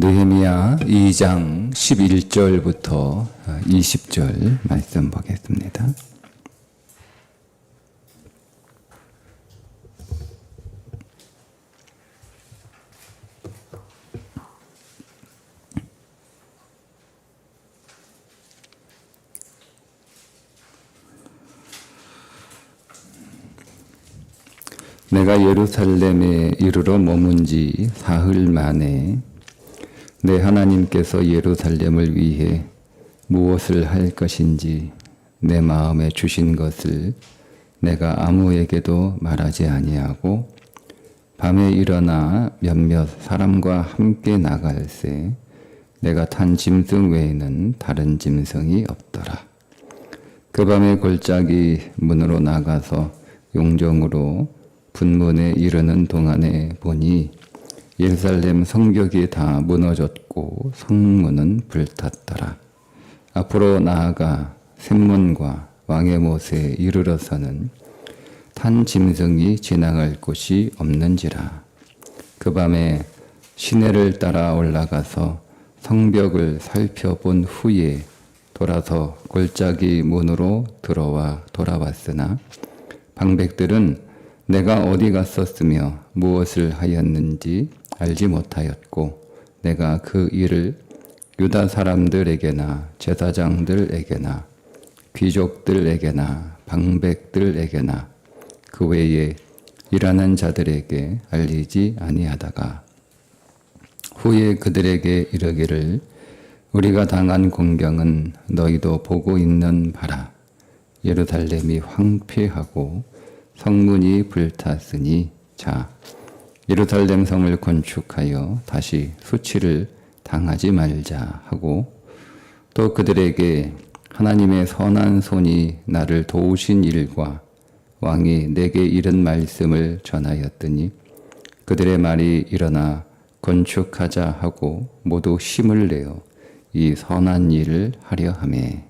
느헤미야 2장 11절부터 20절 말씀 보겠습니다. 내가 예루살렘에 이르러 머문 지 사흘 만에 내 하나님께서 예루살렘을 위해 무엇을 할 것인지 내 마음에 주신 것을 내가 아무에게도 말하지 아니하고 밤에 일어나 몇몇 사람과 함께 나갈새 내가 탄 짐승 외에는 다른 짐승이 없더라. 그 밤에 골짜기 문으로 나가서 용정으로 분문에 이르는 동안에 보니 예루살렘 성벽이 다 무너졌고 성문은 불탔더라. 앞으로 나아가 샘문과 왕의 못에 이르러서는 탄 짐승이 지나갈 곳이 없는지라. 그 밤에 시내를 따라 올라가서 성벽을 살펴본 후에 돌아서 골짜기 문으로 들어와 돌아왔으나 방백들은 내가 어디 갔었으며 무엇을 하였는지 알지 못하였고 내가 그 일을 유다 사람들에게나 제사장들에게나 귀족들에게나 방백들에게나 그 외에 일하는 자들에게 알리지 아니하다가 후에 그들에게 이르기를 우리가 당한 공경은 너희도 보고 있는 바라. 예루살렘이 황폐하고 성문이 불탔으니 자 예루살렘 성을 건축하여 다시 수치를 당하지 말자 하고 또 그들에게 하나님의 선한 손이 나를 도우신 일과 왕이 내게 이른 말씀을 전하였더니 그들의 말이 일어나 건축하자 하고 모두 힘을 내어 이 선한 일을 하려 하매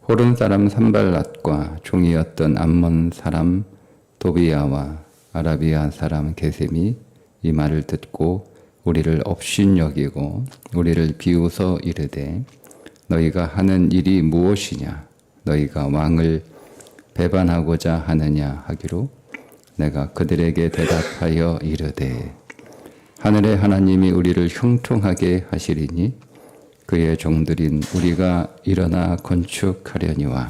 호른 사람 산발랏과 종이었던 암몬 사람 도비야와 아라비아 사람 게셈이 이 말을 듣고 우리를 업신여기고 우리를 비웃어 이르되 너희가 하는 일이 무엇이냐 너희가 왕을 배반하고자 하느냐 하기로 내가 그들에게 대답하여 이르되 하늘의 하나님이 우리를 형통하게 하시리니 그의 종들인 우리가 일어나 건축하려니와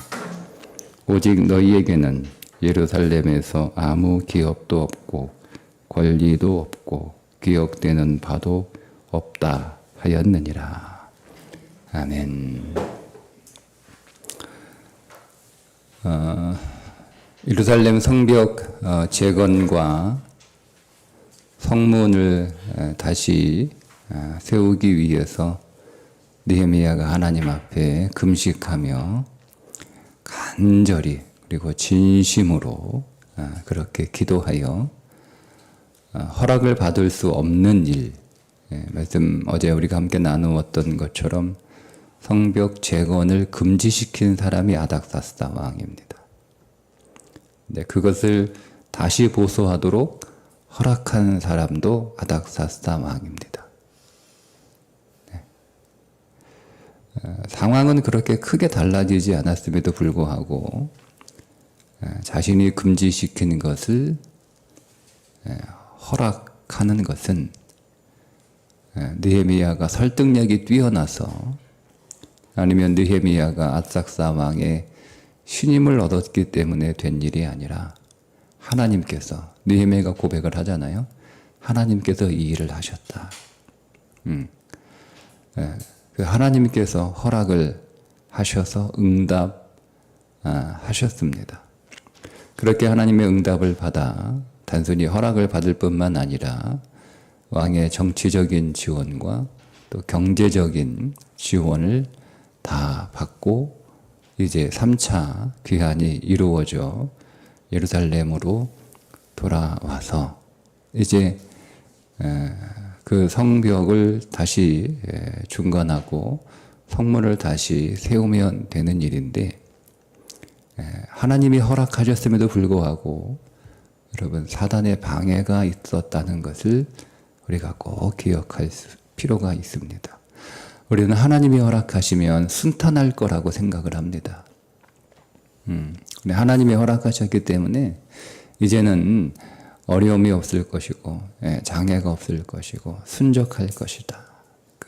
오직 너희에게는 예루살렘에서 아무 기업도 없고 권리도 없고 기억되는 바도 없다 하였느니라. 아멘. 예루살렘 성벽 재건과 성문을 다시 세우기 위해서 느헤미야가 하나님 앞에 금식하며 간절히 그리고 진심으로 그렇게 기도하여 허락을 받을 수 없는 일, 말씀 어제 우리가 함께 나누었던 것처럼 성벽 재건을 금지시킨 사람이 아닥사스다 왕입니다. 네, 그것을 다시 보수하도록 허락한 사람도 아닥사스다 왕입니다. 상황은 그렇게 크게 달라지지 않았음에도 불구하고 자신이 금지시키는 것을 허락하는 것은 느헤미야가 설득력이 뛰어나서 아니면 느헤미야가 아삭사 왕의 신임을 얻었기 때문에 된 일이 아니라 하나님께서 느헤미야가 고백을 하잖아요. 하나님께서 이 일을 하셨다. 그 하나님께서 허락을 하셔서 응답하셨습니다. 그렇게 하나님의 응답을 받아 단순히 허락을 받을 뿐만 아니라 왕의 정치적인 지원과 또 경제적인 지원을 다 받고 이제 3차 귀환이 이루어져 예루살렘으로 돌아와서 이제 그 성벽을 다시 중건하고 성문을 다시 세우면 되는 일인데 하나님이 허락하셨음에도 불구하고 여러분 사단의 방해가 있었다는 것을 우리가 꼭 기억할 필요가 있습니다. 우리는 하나님이 허락하시면 순탄할 거라고 생각을 합니다. 근데 하나님이 허락하셨기 때문에 이제는 어려움이 없을 것이고 장애가 없을 것이고 순적할 것이다.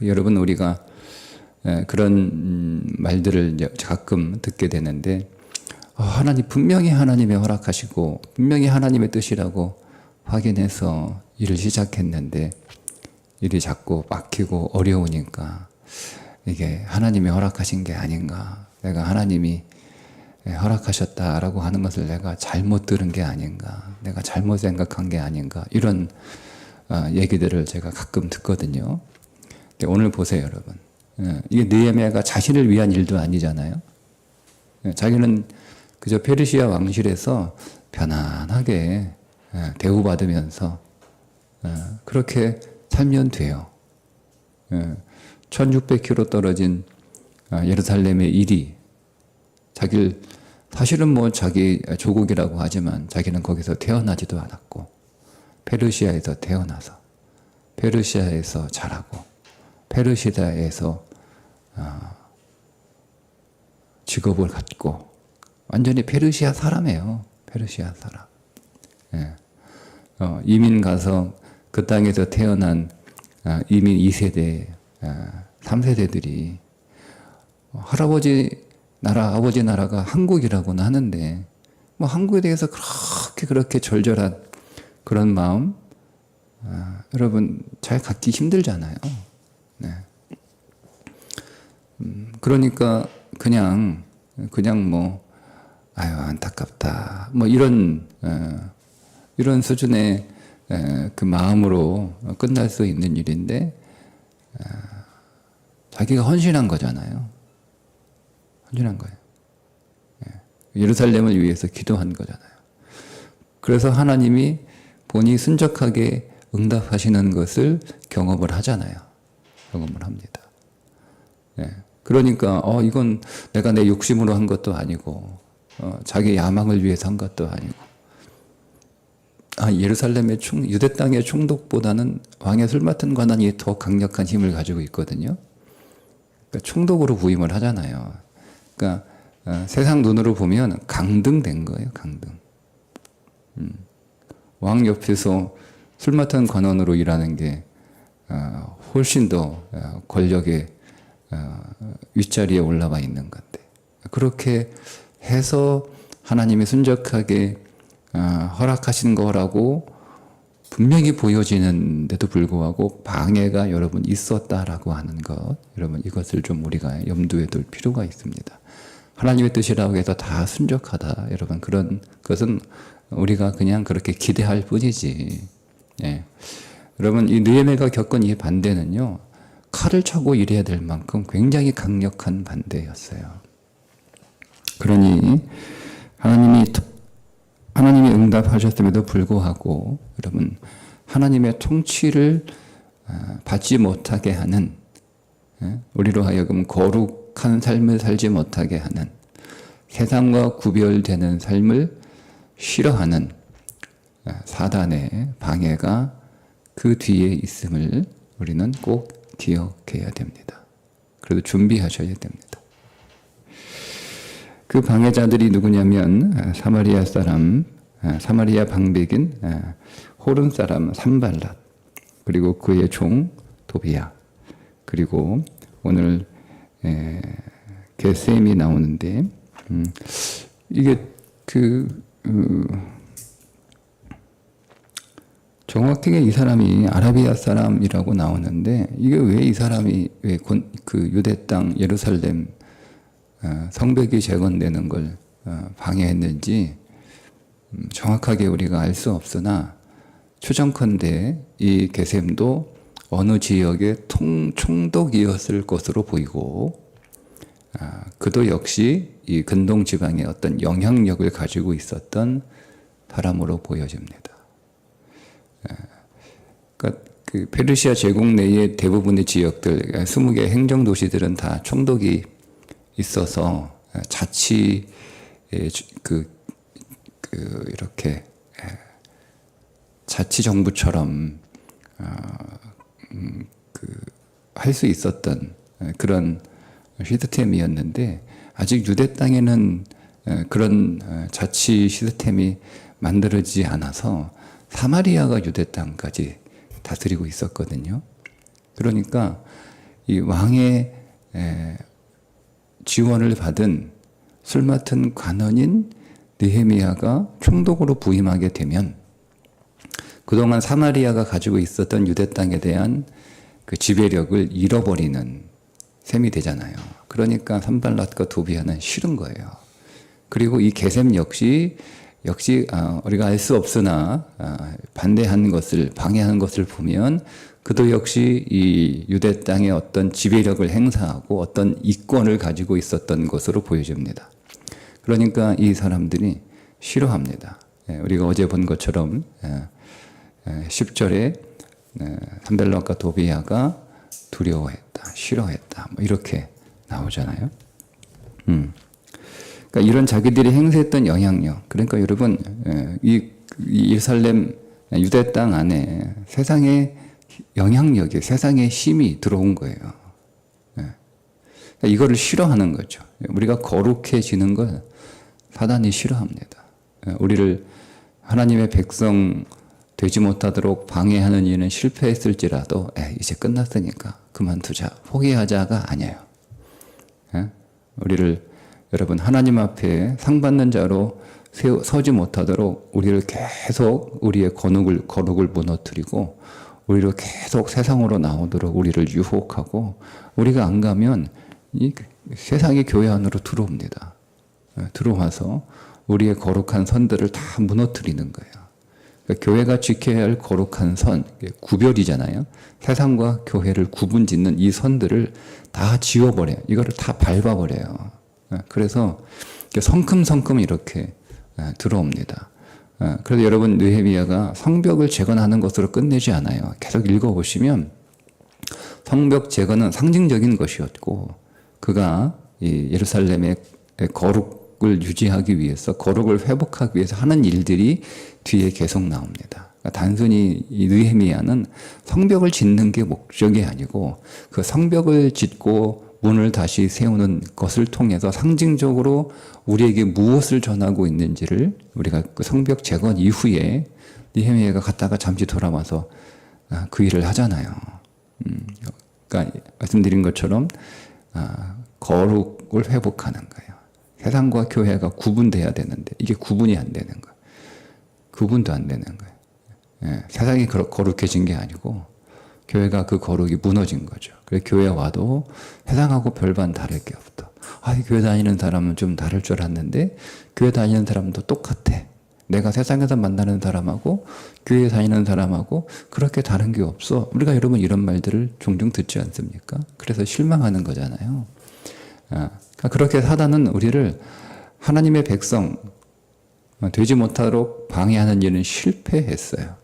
여러분 우리가 그런 말들을 이제 가끔 듣게 되는데 하나님 분명히 하나님이 허락하시고 분명히 하나님의 뜻이라고 확인해서 일을 시작했는데 일이 자꾸 막히고 어려우니까 이게 하나님이 허락하신 게 아닌가, 내가 하나님이 허락하셨다라고 하는 것을 내가 잘못 들은 게 아닌가, 내가 잘못 생각한 게 아닌가, 이런 얘기들을 제가 가끔 듣거든요. 근데 오늘 보세요 여러분, 이게 느헤미야가 자신을 위한 일도 아니잖아요. 자기는 그저 페르시아 왕실에서 편안하게 대우받으면서 그렇게 살면 돼요. 1600km 떨어진 예루살렘의 일이 사실은 뭐 자기 조국이라고 하지만 자기는 거기서 태어나지도 않았고 페르시아에서 태어나서 페르시아에서 자라고 페르시아에서 직업을 갖고 완전히 페르시아 사람이에요. 페르시아 사람. 이민 가서 그 땅에서 태어난 이민 2세대, 3세대들이 할아버지 나라, 아버지 나라가 한국이라고는 하는데 뭐 한국에 대해서 그렇게 절절한 그런 마음 여러분 잘 갖기 힘들잖아요. 네. 그러니까 그냥 뭐 아유 안타깝다 뭐 이런 수준의 그 마음으로 끝날 수 있는 일인데 자기가 헌신한 거잖아요. 헌신한 거예요. 예루살렘을 위해서 기도한 거잖아요. 그래서 하나님이 본인이 순적하게 응답하시는 것을 경험을 하잖아요. 경험을 합니다. 그러니까 이건 내가 내 욕심으로 한 것도 아니고 자기 야망을 위해서 한 것도 아니고 예루살렘의 유대 땅의 총독보다는 왕의 술 맡은 관원이 더 강력한 힘을 가지고 있거든요. 그러니까 총독으로 부임을 하잖아요. 그러니까 세상 눈으로 보면 강등된 거예요. 강등. 왕 옆에서 술 맡은 관원으로 일하는 게 훨씬 더 권력의 윗자리에 올라와 있는 건데 그렇게 해서 하나님이 순적하게 허락하신 거라고 분명히 보여지는데도 불구하고 방해가 여러분 있었다라고 하는 것, 여러분 이것을 좀 우리가 염두에 둘 필요가 있습니다. 하나님의 뜻이라고 해서 다 순적하다, 여러분 그런 것은 우리가 그냥 그렇게 기대할 뿐이지. 여러분 이 느헤미야가 겪은 이 반대는요, 칼을 차고 일해야 될 만큼 굉장히 강력한 반대였어요. 그러니 하나님이 응답하셨음에도 불구하고 여러분 하나님의 통치를 받지 못하게 하는, 우리로 하여금 거룩한 삶을 살지 못하게 하는, 세상과 구별되는 삶을 싫어하는 사단의 방해가 그 뒤에 있음을 우리는 꼭 기억해야 됩니다. 그래도 준비하셔야 됩니다. 그 방해자들이 누구냐면 사마리아 사람, 사마리아 방백인 호른 사람 산발랏, 그리고 그의 종 도비야, 그리고 오늘 게셈이 나오는데 이게 정확하게 이 사람이 아라비아 사람이라고 나오는데 이게 왜 이 사람이 그 유대 땅 예루살렘 성벽이 재건되는 걸 방해했는지 정확하게 우리가 알 수 없으나 추정컨대 이 게셈도 어느 지역의 총독이었을 것으로 보이고 그도 역시 이 근동 지방의 어떤 영향력을 가지고 있었던 사람으로 보여집니다. 그러니까 그 페르시아 제국 내의 대부분의 지역들, 20개 행정도시들은 다 총독이 있어서 자치 이렇게 자치 정부처럼 할 수 있었던 그런 시스템이었는데 아직 유대 땅에는 그런 자치 시스템이 만들어지지 않아서 사마리아가 유대 땅까지 다스리고 있었거든요. 그러니까 이 왕의 지원을 받은 술 맡은 관원인 느헤미야가 총독으로 부임하게 되면 그동안 사마리아가 가지고 있었던 유대 땅에 대한 그 지배력을 잃어버리는 셈이 되잖아요. 그러니까 산발랏과 도비아는 싫은 거예요. 그리고 이 게셈 역시 우리가 알 수 없으나 반대하는 것을 방해하는 것을 보면 그도 역시 이 유대 땅의 어떤 지배력을 행사하고 어떤 이권을 가지고 있었던 것으로 보여집니다. 그러니까 이 사람들이 싫어합니다. 우리가 어제 본 것처럼 10절에 산발랏과 도비아가 두려워했다, 싫어했다, 뭐 이렇게 나오잖아요. 그러니까 이런 자기들이 행사했던 영향력, 그러니까 여러분 이 예루살렘 유대 땅 안에 세상의 영향력이, 세상의 힘이 들어온 거예요. 그러니까 이거를 싫어하는 거죠. 우리가 거룩해지는 걸 사단이 싫어합니다. 우리를 하나님의 백성 되지 못하도록 방해하는 이유는 실패했을지라도 이제 끝났으니까 그만두자, 포기하자가 아니에요. 우리를 여러분 하나님 앞에 상 받는 자로 서지 못하도록 우리를 계속 우리의 거룩을 무너뜨리고 우리를 계속 세상으로 나오도록 우리를 유혹하고 우리가 안 가면 이 세상이 교회 안으로 들어옵니다. 들어와서 우리의 거룩한 선들을 다 무너뜨리는 거예요. 그러니까 교회가 지켜야 할 거룩한 선, 구별이잖아요. 세상과 교회를 구분짓는 이 선들을 다 지워버려요. 이거를 다 밟아버려요. 그래서 성큼성큼 이렇게 들어옵니다. 그래서 여러분 느헤미야가 성벽을 재건하는 것으로 끝내지 않아요. 계속 읽어보시면 성벽 재건은 상징적인 것이었고 그가 이 예루살렘의 거룩을 유지하기 위해서, 거룩을 회복하기 위해서 하는 일들이 뒤에 계속 나옵니다. 그러니까 단순히 이 느헤미야는 성벽을 짓는 게 목적이 아니고 그 성벽을 짓고 문을 다시 세우는 것을 통해서 상징적으로 우리에게 무엇을 전하고 있는지를 우리가 그 성벽 재건 이후에 느헤미야가 갔다가 잠시 돌아와서 그 일을 하잖아요. 그러니까 말씀드린 것처럼 거룩을 회복하는 거예요. 세상과 교회가 구분돼야 되는데 이게 구분이 안 되는 거예요. 구분도 안 되는 거예요. 세상이 거룩해진 게 아니고 교회가 그 거룩이 무너진 거죠. 그래서 교회 와도 세상하고 별반 다를 게 없다. 교회 다니는 사람은 좀 다를 줄 알았는데 교회 다니는 사람도 똑같아. 내가 세상에서 만나는 사람하고 교회 다니는 사람하고 그렇게 다른 게 없어. 우리가 여러분 이런 말들을 종종 듣지 않습니까? 그래서 실망하는 거잖아요. 그렇게 사단은 우리를 하나님의 백성 되지 못하도록 방해하는 일은 실패했어요.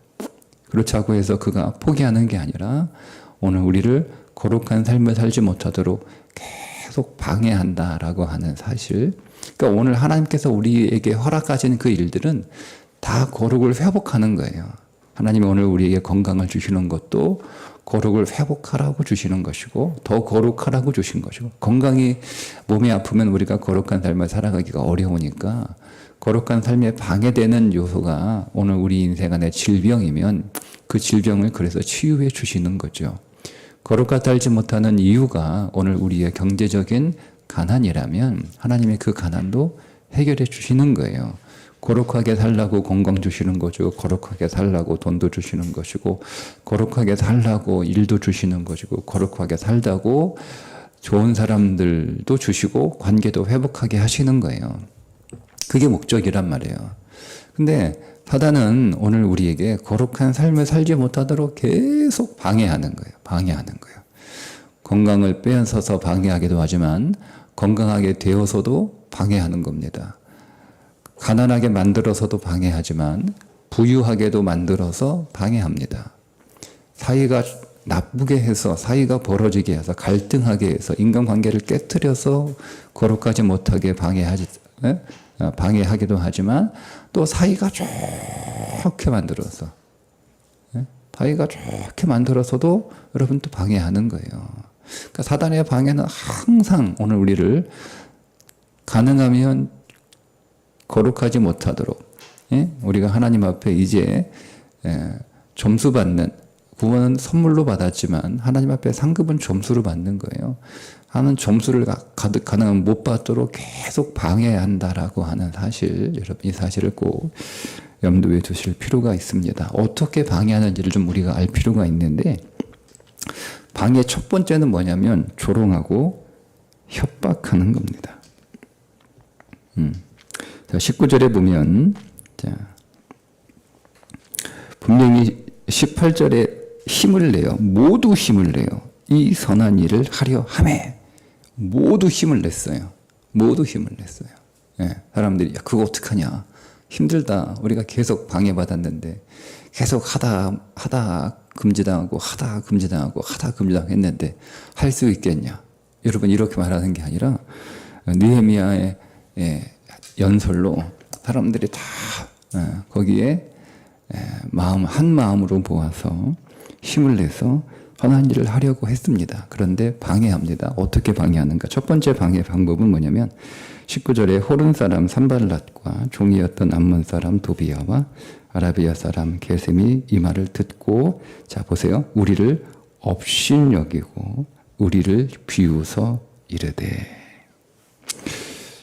그렇다고 해서 그가 포기하는 게 아니라 오늘 우리를 거룩한 삶을 살지 못하도록 계속 방해한다라고 하는 사실. 그러니까 오늘 하나님께서 우리에게 허락하신 그 일들은 다 거룩을 회복하는 거예요. 하나님이 오늘 우리에게 건강을 주시는 것도 거룩을 회복하라고 주시는 것이고 더 거룩하라고 주신 것이고, 건강이 몸이 아프면 우리가 거룩한 삶을 살아가기가 어려우니까 거룩한 삶에 방해되는 요소가 오늘 우리 인생 안에 질병이면 그 질병을 그래서 치유해 주시는 거죠. 거룩하게 살지 못하는 이유가 오늘 우리의 경제적인 가난이라면 하나님의 그 가난도 해결해 주시는 거예요. 거룩하게 살라고 건강 주시는 거죠. 거룩하게 살라고 돈도 주시는 것이고, 거룩하게 살라고 일도 주시는 것이고, 거룩하게 살다고 좋은 사람들도 주시고 관계도 회복하게 하시는 거예요. 그게 목적이란 말이에요. 근데 사단은 오늘 우리에게 거룩한 삶을 살지 못하도록 계속 방해하는 거예요. 방해하는 거예요. 건강을 빼앗아서 방해하기도 하지만 건강하게 되어서도 방해하는 겁니다. 가난하게 만들어서도 방해하지만 부유하게도 만들어서 방해합니다. 사이가 나쁘게 해서, 사이가 벌어지게 해서, 갈등하게 해서, 인간관계를 깨트려서 거룩하지 못하게 방해하기도 하지만 또 사이가 좋게 만들어서 자기가 좋게 만들어서도 여러분 또 방해하는 거예요. 그러니까 사단의 방해는 항상 오늘 우리를 가능하면 거룩하지 못하도록, 예? 우리가 하나님 앞에 이제 점수 받는, 구원은 선물로 받았지만 하나님 앞에 상급은 점수로 받는 거예요. 하는 점수를 가능하면 못 받도록 계속 방해한다라고 하는 사실, 여러분 이 사실을 꼭 염두에 두실 필요가 있습니다. 어떻게 방해하는지를 좀 우리가 알 필요가 있는데, 방해 첫 번째는 뭐냐면 조롱하고 협박하는 겁니다. 19절에 보면, 자, 분명히 18절에 힘을 내요. 모두 힘을 내요. 이 선한 일을 하려 하매. 모두 힘을 냈어요. 모두 힘을 냈어요. 예, 사람들이 야, 그거 어떡하냐. 힘들다. 우리가 계속 방해받았는데 계속 하다 금지당하고 하다 금지당하고 하다 금지당하고 했는데 할 수 있겠냐. 여러분 이렇게 말하는 게 아니라 느헤미야의 연설로 사람들이 다 거기에 마음 한 마음으로 모아서 힘을 내서 선한 일을 하려고 했습니다. 그런데 방해합니다. 어떻게 방해하는가? 첫 번째 방해 방법은 뭐냐면 19절에 호른 사람 산발랏과 종이었던 암몬 사람 도비야와 아라비아 사람 게셈이 이 말을 듣고, 자 보세요. 우리를 업신여기고 우리를 비웃어 이르되.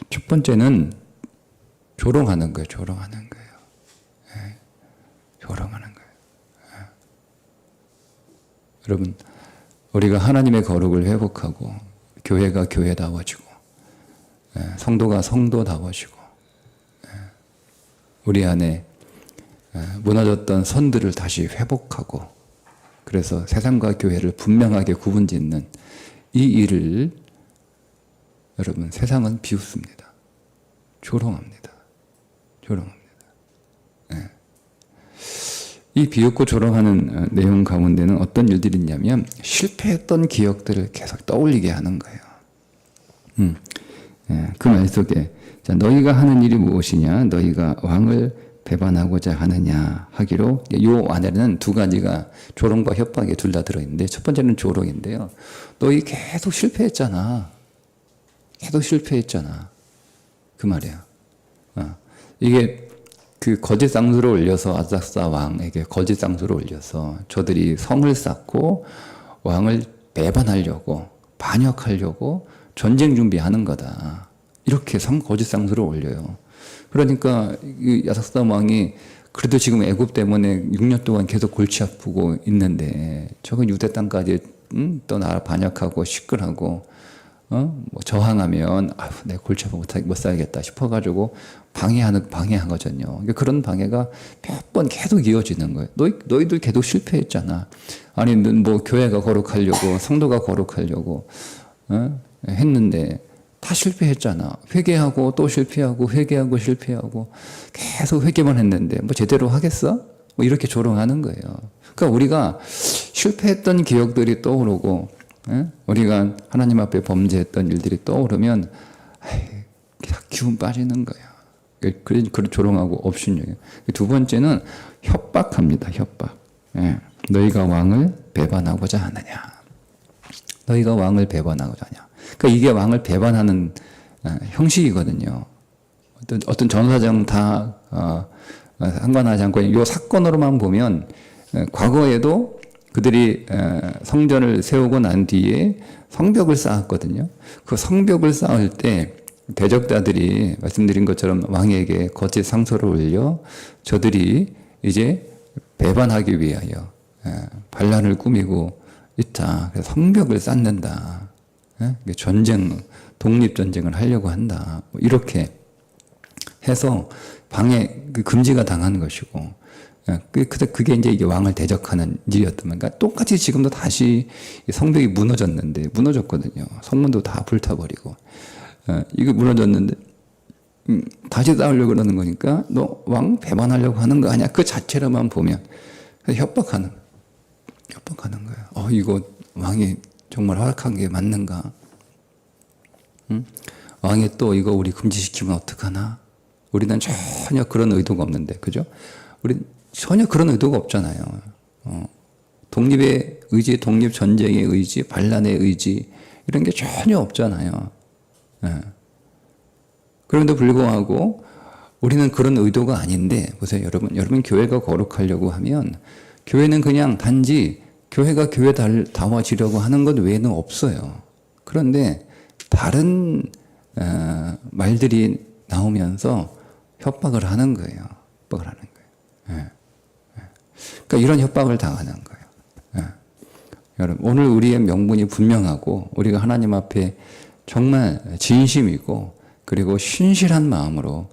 첫 번째는 조롱하는 거예요. 조롱하는 거예요. 예. 조롱하는 거예요. 예. 여러분, 우리가 하나님의 거룩을 회복하고 교회가 교회다워지고 성도가 성도다워지고 우리 안에 무너졌던 선들을 다시 회복하고, 그래서 세상과 교회를 분명하게 구분짓는 이 일을 여러분 세상은 비웃습니다. 조롱합니다. 조롱합니다. 네. 이 비웃고 조롱하는 내용 가운데는 어떤 일들이 있냐면 실패했던 기억들을 계속 떠올리게 하는 거예요. 그 말 속에, 자, 너희가 하는 일이 무엇이냐? 너희가 왕을 배반하고자 하느냐 하기로, 요 안에는 두 가지가 조롱과 협박이 둘 다 들어있는데, 첫 번째는 조롱인데요. 너희 계속 실패했잖아. 계속 실패했잖아. 그 말이야. 이게 그 거짓 쌍수를 올려서 아닥사 왕에게 거짓 쌍수를 올려서 저들이 성을 쌓고 왕을 배반하려고, 반역하려고 전쟁 준비하는 거다. 이렇게 거짓 쌍수를 올려요. 그러니까 이 아닥사 왕이 그래도 지금 애굽 때문에 6년 동안 계속 골치 아프고 있는데, 저건 유대 땅까지 또 나라 반역하고 시끌하고 뭐 저항하면 내 골치 아파 못 살겠다 싶어가지고 방해하거든요. 그런 방해가 몇 번 계속 이어지는 거예요. 너희들 계속 실패했잖아. 아니 뭐 교회가 거룩하려고 성도가 거룩하려고 했는데 다 실패했잖아. 회개하고 또 실패하고 회개하고 실패하고 계속 회개만 했는데 뭐 제대로 하겠어? 뭐 이렇게 조롱하는 거예요. 그러니까 우리가 실패했던 기억들이 떠오르고, 우리가 하나님 앞에 범죄했던 일들이 떠오르면 기운 빠지는 거예요. 그런 조롱하고 업신여겨요. 두 번째는 협박합니다. 협박. 너희가 왕을 배반하고자 하느냐. 너희가 왕을 배반하고자 하냐. 그러니까 이게 왕을 배반하는 형식이거든요. 어떤 전사장 다 상관하지 않고 이 사건으로만 보면 과거에도 그들이 성전을 세우고 난 뒤에 성벽을 쌓았거든요. 그 성벽을 쌓을 때 대적자들이 말씀드린 것처럼 왕에게 거짓 상소를 올려 저들이 이제 배반하기 위하여 반란을 꾸미고 있다. 그래서 성벽을 쌓는다. 전쟁, 독립전쟁을 하려고 한다. 이렇게 해서 금지가 당한 것이고, 그게 이제 왕을 대적하는 일이었던 거니까 똑같이 지금도 다시 성벽이 무너졌거든요. 성문도 다 불타버리고. 이거 무너졌는데, 다시 쌓으려고 그러는 거니까 너 왕 배반하려고 하는 거 아니야? 그 자체로만 보면 협박하는 거예요. 이거 왕이 정말 허락한 게 맞는가? 왕이 또 이거 우리 금지시키면 어떡하나? 우리는 전혀 그런 의도가 없는데, 그죠? 우리 전혀 그런 의도가 없잖아요. 독립의 의지, 독립전쟁의 의지, 반란의 의지 이런 게 전혀 없잖아요. 예. 그런데도 불구하고 우리는 그런 의도가 아닌데 보세요. 여러분 교회가 거룩하려고 하면 교회는 그냥 단지 교회가 교회다워지려고 하는 것 외에는 없어요. 그런데 다른 말들이 나오면서 협박을 하는 거예요. 협박을 하는 거예요. 예. 그러니까 이런 협박을 당하는 거예요. 예. 여러분 오늘 우리의 명분이 분명하고 우리가 하나님 앞에 정말 진심이고 그리고 신실한 마음으로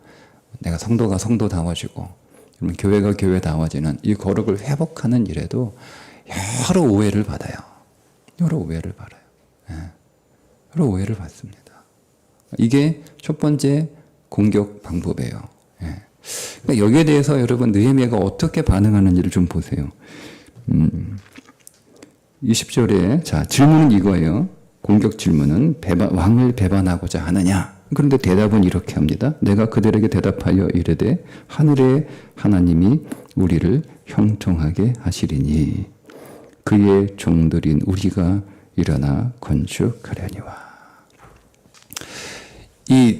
내가 성도가 성도다워지고 교회가 교회다워지는 이 거룩을 회복하는 일에도 여러 오해를 받아요. 여러 오해를 받아요. 예. 여러 오해를 받습니다. 이게 첫 번째 공격 방법이에요. 예. 그러니까 여기에 대해서 여러분 느헤미야가 어떻게 반응하는지를 좀 보세요. 20절에 자 질문은 이거예요. 공격 질문은 왕을 배반하고자 하느냐? 그런데 대답은 이렇게 합니다. 내가 그들에게 대답하여 이르되 하늘의 하나님이 우리를 형통하게 하시리니 그의 종들인 우리가 일어나 건축하려니와. 이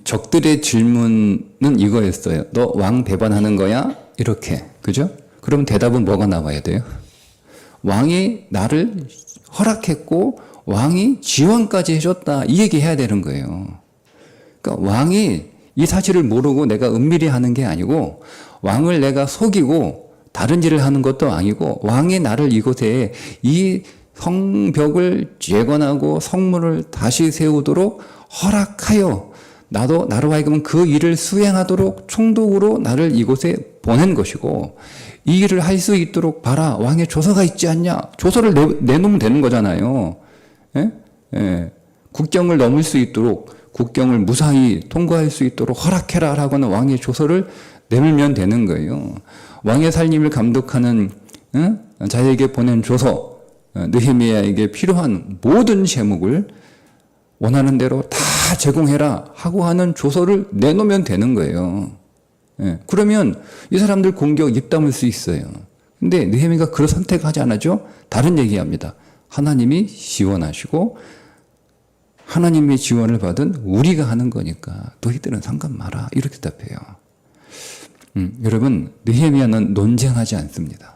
적들의 질문은 이거였어요. 너 왕 배반하는 거야? 이렇게. 그죠? 그럼 대답은 뭐가 나와야 돼요? 왕이 나를 허락했고 왕이 지원까지 해줬다. 이 얘기 해야 되는 거예요. 그러니까 왕이 이 사실을 모르고 내가 은밀히 하는 게 아니고 왕을 내가 속이고 다른 일을 하는 것도 아니고 왕이 나를 이곳에 이 성벽을 재건하고 성문을 다시 세우도록 허락하여 나로 하여금 그 일을 수행하도록 총독으로 나를 이곳에 보낸 것이고 이 일을 할 수 있도록 봐라. 왕의 조서가 있지 않냐. 조서를 내놓으면 되는 거잖아요. 예? 예. 국경을 넘을 수 있도록 국경을 무사히 통과할 수 있도록 허락해라 라고 하는 왕의 조서를 내밀면 되는 거예요. 왕의 살림을 감독하는 자에게 보낸 조서, 느헤미야에게 필요한 모든 제목을 원하는 대로 다 제공해라 하고 하는 조서를 내놓으면 되는 거예요. 예. 그러면 이 사람들 공격 입 다물 수 있어요. 근데 느헤미야가 그런 선택하지 않았죠? 다른 얘기합니다. 하나님이 지원하시고 하나님의 지원을 받은 우리가 하는 거니까 너희들은 상관 마라. 이렇게 대답해요. 여러분 느헤미야는 논쟁하지 않습니다.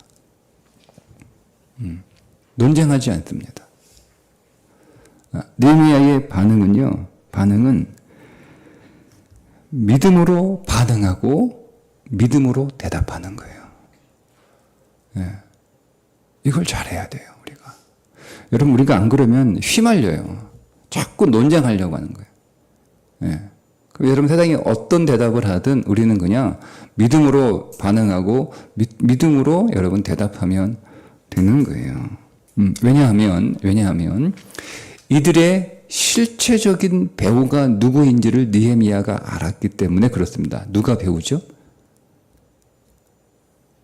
논쟁하지 않습니다. 느헤미야의 반응은 믿음으로 반응하고 믿음으로 대답하는 거예요. 예. 이걸 잘해야 돼요, 우리가. 여러분, 우리가 안 그러면 휘말려요. 자꾸 논쟁하려고 하는 거예요. 예. 그럼 여러분 세상에 어떤 대답을 하든 우리는 그냥 믿음으로 반응하고 믿음으로 여러분 대답하면 되는 거예요. 왜냐하면 이들의 실체적인 배우가 누구인지를 느헤미야가 알았기 때문에 그렇습니다. 누가 배우죠?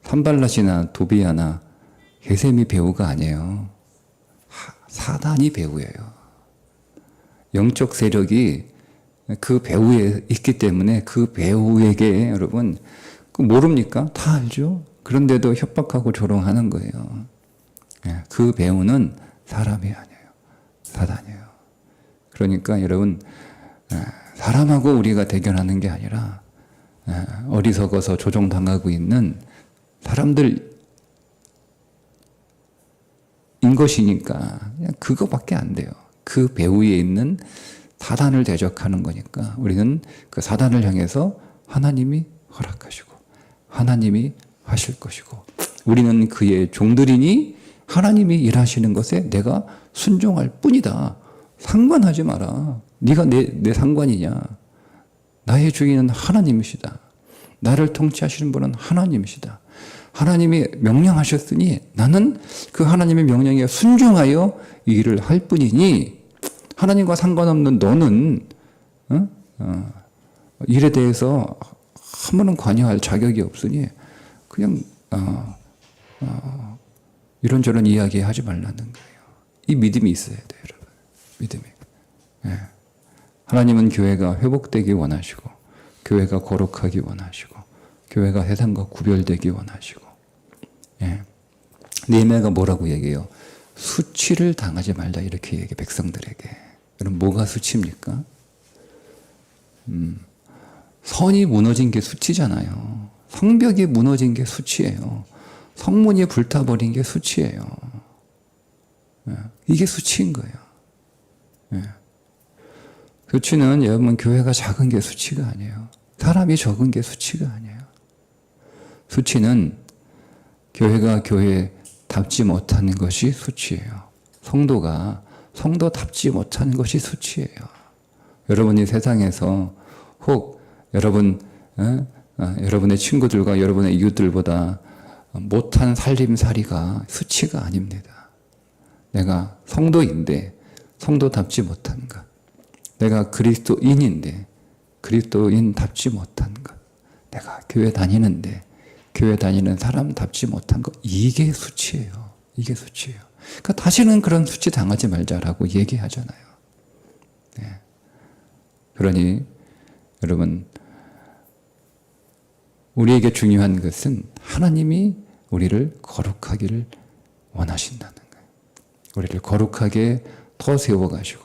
산발랏이나 도비야나 게셈이 배우가 아니에요. 사단이 배우예요. 영적 세력이 그 배우에 있기 때문에 그 배우에게 여러분 모릅니까? 다 알죠. 그런데도 협박하고 조롱하는 거예요. 그 배우는 사람이 아니에요. 사단이에요. 그러니까 여러분 사람하고 우리가 대결하는 게 아니라 어리석어서 조종당하고 있는 사람들인 것이니까 그냥 그거밖에 안 돼요. 그 배후에 있는 사단을 대적하는 거니까 우리는 그 사단을 향해서 하나님이 허락하시고 하나님이 하실 것이고 우리는 그의 종들이니 하나님이 일하시는 것에 내가 순종할 뿐이다. 상관하지 마라. 네가 내 상관이냐. 나의 주인은 하나님이시다. 나를 통치하시는 분은 하나님이시다. 하나님이 명령하셨으니 나는 그 하나님의 명령에 순종하여 이 일을 할 뿐이니 하나님과 상관없는 너는 일에 대해서 한 번은 관여할 자격이 없으니 그냥 이런저런 이야기 하지 말라는 거예요. 이 믿음이 있어야 돼요, 여러분. 믿음이. 예. 하나님은 교회가 회복되기 원하시고 교회가 거룩하기 원하시고 교회가 세상과 구별되기 원하시고 예. 느헤미야가 뭐라고 얘기해요? 수치를 당하지 말자 이렇게 얘기해 백성들에게. 여러분 뭐가 수치입니까? 선이 무너진 게 수치잖아요. 성벽이 무너진 게 수치예요. 성문이 불타버린 게 수치예요. 예. 이게 수치인 거예요. 예. 수치는 여러분 교회가 작은 게 수치가 아니에요. 사람이 적은 게 수치가 아니에요. 수치는 교회가 교회답지 못하는 것이 수치예요. 성도가 성도답지 못하는 것이 수치예요. 여러분이 세상에서 혹 여러분의 친구들과 여러분의 이웃들보다 못한 살림살이가 수치가 아닙니다. 내가 성도인데 성도답지 못한 것. 내가 그리스도인인데 그리스도인답지 못한 것. 내가 교회 다니는데 교회 다니는 사람답지 못한 것. 이게 수치예요. 이게 수치예요. 그러니까 다시는 그런 수치 당하지 말자라고 얘기하잖아요. 네. 그러니 여러분 우리에게 중요한 것은 하나님이 우리를 거룩하기를 원하신다는 거예요. 우리를 거룩하게 더 세워가시고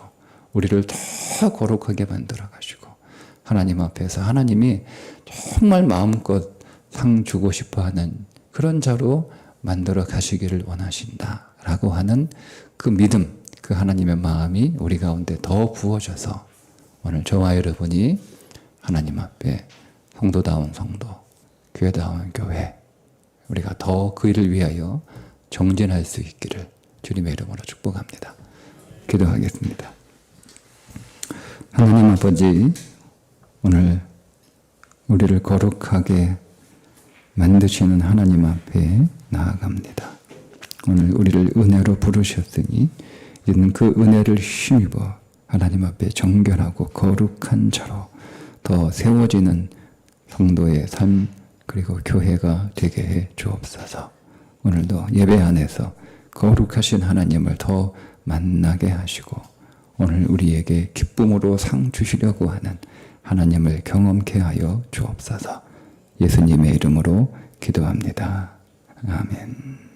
우리를 더 거룩하게 만들어가시고 하나님 앞에서 하나님이 정말 마음껏 상 주고 싶어하는 그런 자로 만들어 가시기를 원하신다라고 하는 그 믿음, 그 하나님의 마음이 우리 가운데 더 부어져서 오늘 저와 여러분이 하나님 앞에 성도다운 성도, 교회다운 교회, 우리가 더 그 일을 위하여 정진할 수 있기를 주님의 이름으로 축복합니다. 기도하겠습니다. 하나님 아버지, 오늘 우리를 거룩하게 만드시는 하나님 앞에 나아갑니다. 오늘 우리를 은혜로 부르셨으니 이제는 그 은혜를 힘입어 하나님 앞에 정결하고 거룩한 자로 더 세워지는 성도의 삶 그리고 교회가 되게 해 주옵소서. 오늘도 예배 안에서 거룩하신 하나님을 더 만나게 하시고 오늘 우리에게 기쁨으로 상 주시려고 하는 하나님을 경험케 하여 주옵소서. 예수님의 이름으로 기도합니다. 아멘.